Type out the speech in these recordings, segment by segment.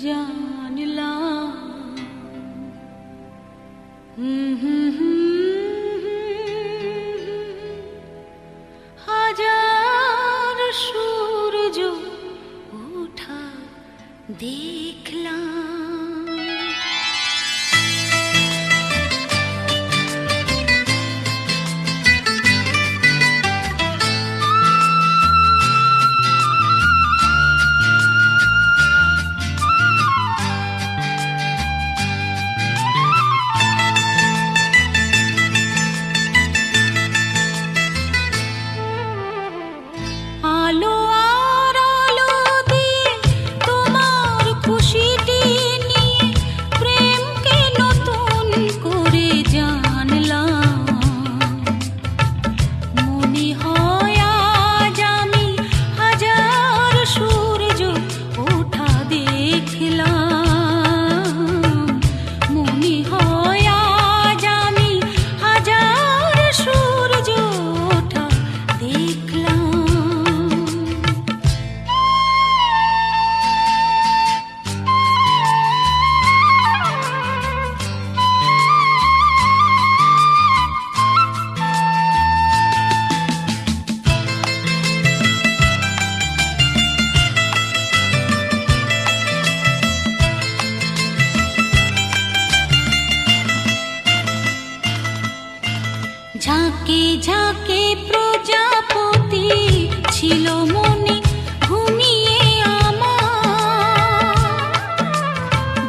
জানলাম হাজার সূর্য ওঠা দেখলাম। আলো আর আলো দিয়ে তোমার খুশিটি নিয়ে প্রেমকে নতুন করে জানলাম। মনে হয় আজ আমি হাজার সূর্য ওঠা দেখলাম। মনে হয় আজ আমি হাজার সূর্য ওঠা দেখলাম। ঝাঁকে ঝাঁকে প্রজাপতি ছিল মনে ঘুমিয়ে আমার।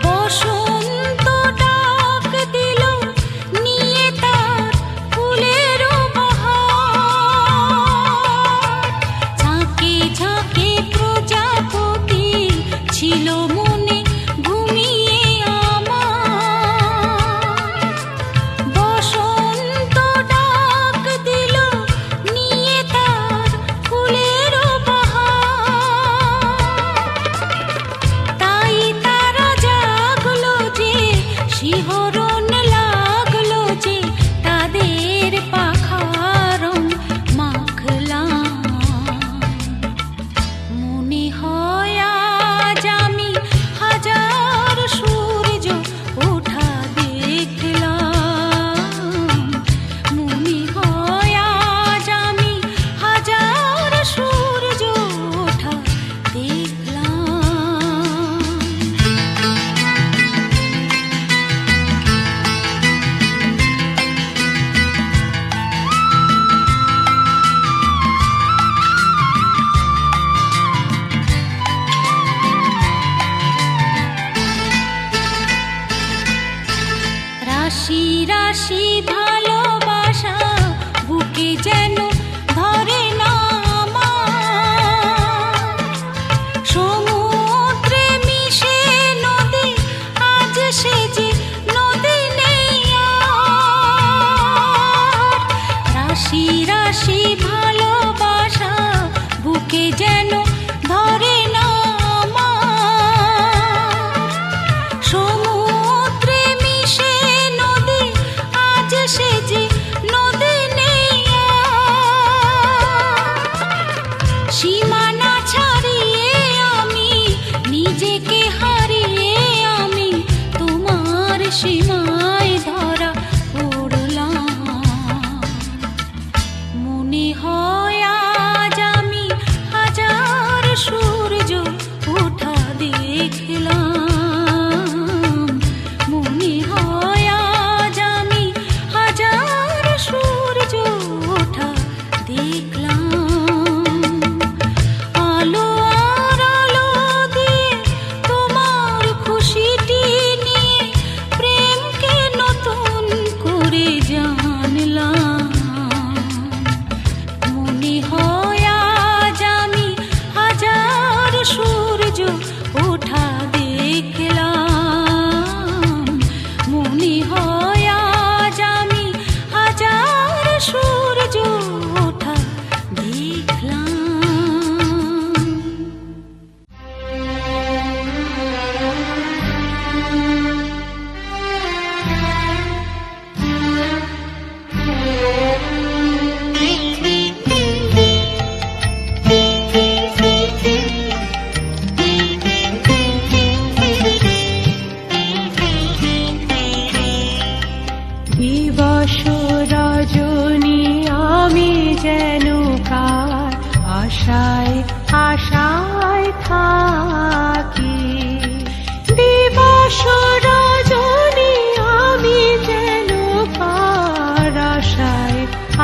বসন্ত ডাক দিল নিয়ে তার ফুলের বাহার। ঝাঁকে ঝাঁকে প্রজাপতি ছিল মনে ঘুমিয়ে আমার। বসন্ত ডাক দিল নিয়ে তার ফুলের বাহার। তাই তারা জাগলো যে শিহরণ লাগলো যে তাদের পাখার মাখলাম। মনে হয় আজ আমি হাজার সূর্য ওঠা দেখলাম। মনে হয় আজ আমি হাজার সূর্য ওঠা দেখলাম। রাশি রাশি ভালোবাসা বুকে যেন ধরে না আমার। সমুদ্রে মিশে নদী আজ সে যে নদী নেই আর। রাশি রাশি ভালোবাসা বুকে যেন ধরে না আমার। সমুদ্রে মিশে নদী আজ সে যে নদী নেই আর। সীমানা ছাড়িয়ে আমি নিজেকে হারিয়ে আমি তোমার সীমায় ধরা পড়লাম। মনে হয় আজ আমি হাজার সূর্য ওঠা দেখলাম। মনে হয় আজ আমি হাজার সূর্য ওঠা দেখলাম। আলো আর আলো দিয়ে তোমার খুশিটি নিয়ে প্রেমকে নতুন করে জানলাম। মনে হয় আজ আমি হাজার সূর্য ওঠা দেখলাম। থাকি। দিবস রজনী আমি যেন কার আশায়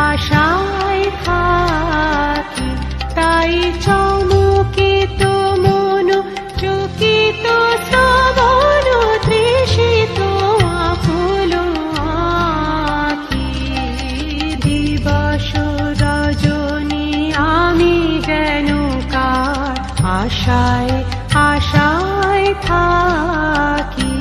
আশায় থাকি। তাই চমকিত মন চকিত শ্রবণ তৃষিত আকুল আঁখি। দিবস রজনী আমি যেন কার আশায় আশায় থাকি।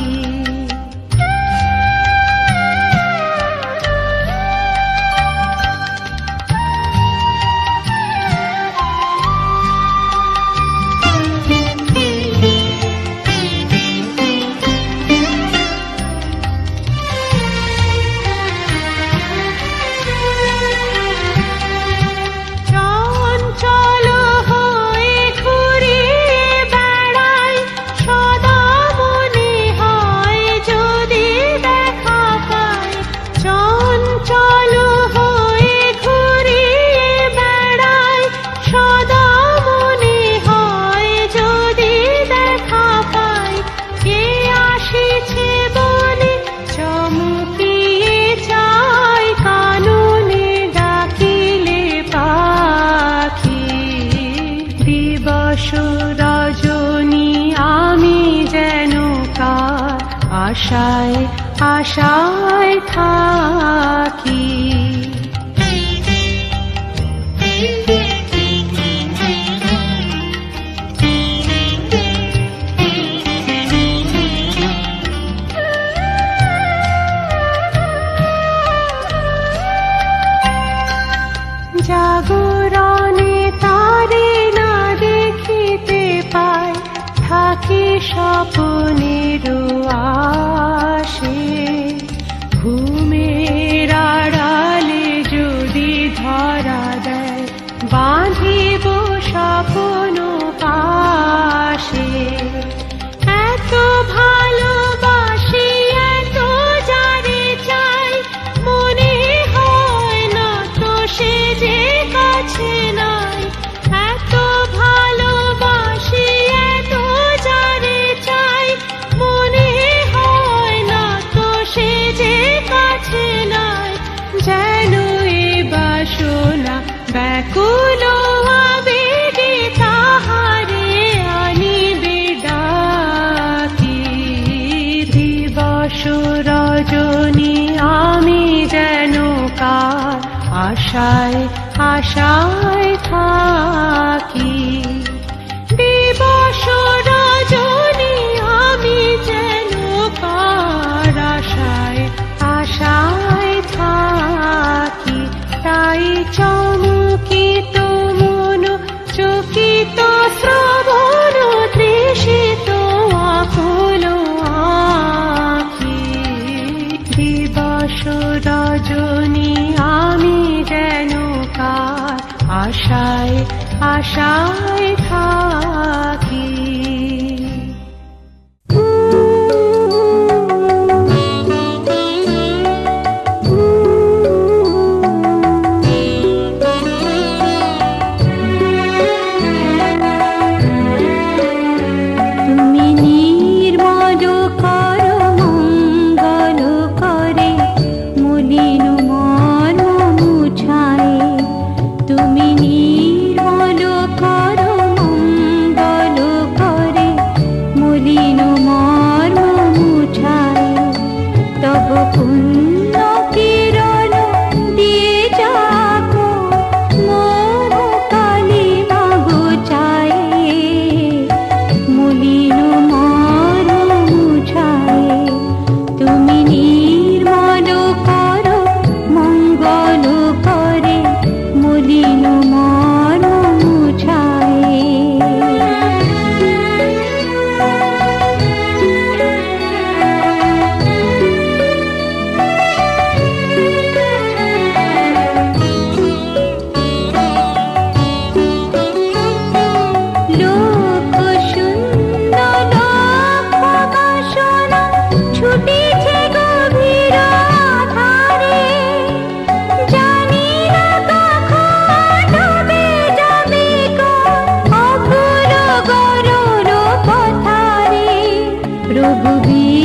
চঞ্চল হয়ে ঘুরে বেড়াই, সদা মনে হয় যদি দেখা পাই। চঞ্চল হয়ে ঘুরে বেড়াই, সদা মনে হয় যদি দেখা পাই। কে আসিছে বলে চমকিয়ে চাই, কাননে ডাকিলে পাখি। দিবস রজনী আমি যেন কার আশায় আশায় থাকি। জাগরণে তারে না দেখিতে পাই, থাকি স্বপ্নের আশে। ঘুমের আড়ালে যদি ধরা দেয়, বাঁধিব স্বপ্ন পাশে। এত ভালোবাসি এত যারে চাই, মনে হয় না তো সে যে কাছে নাই। এত ভালোবাসি এত যারে চাই, মনে হয় না তো সে যে কাছে নাই। যেন এ বাসনা ব্যাকুল আবেগে তাহারে আনিবে ডাকি। দিবস রজনী আমি যেন কার আশায় আশায় থাকি। দিবস রজনী আমি যেন কার আশায় আশায় থাকি। তাই চমকিত মন চকিত শ্রবণ তৃষিত আকুল আঁখি। দিবস রজনী আমি যেন কার আশায় আশায় থাকি। তুমি নির্মল কর মঙ্গল করে, মলিন মন মুছায়ে। তুমি নির্মল কর মঙ্গল করে, মলিন মন মুছায়ে। তব পুণ্য কিরণ দিয়ে যাকো, মোহ কালিমা ঘুচায়ে। মলিন মন মুছায়ে। তুমি নির্মল কর মঙ্গল করে, মলিন মন মুছায়ে। রঘুবীর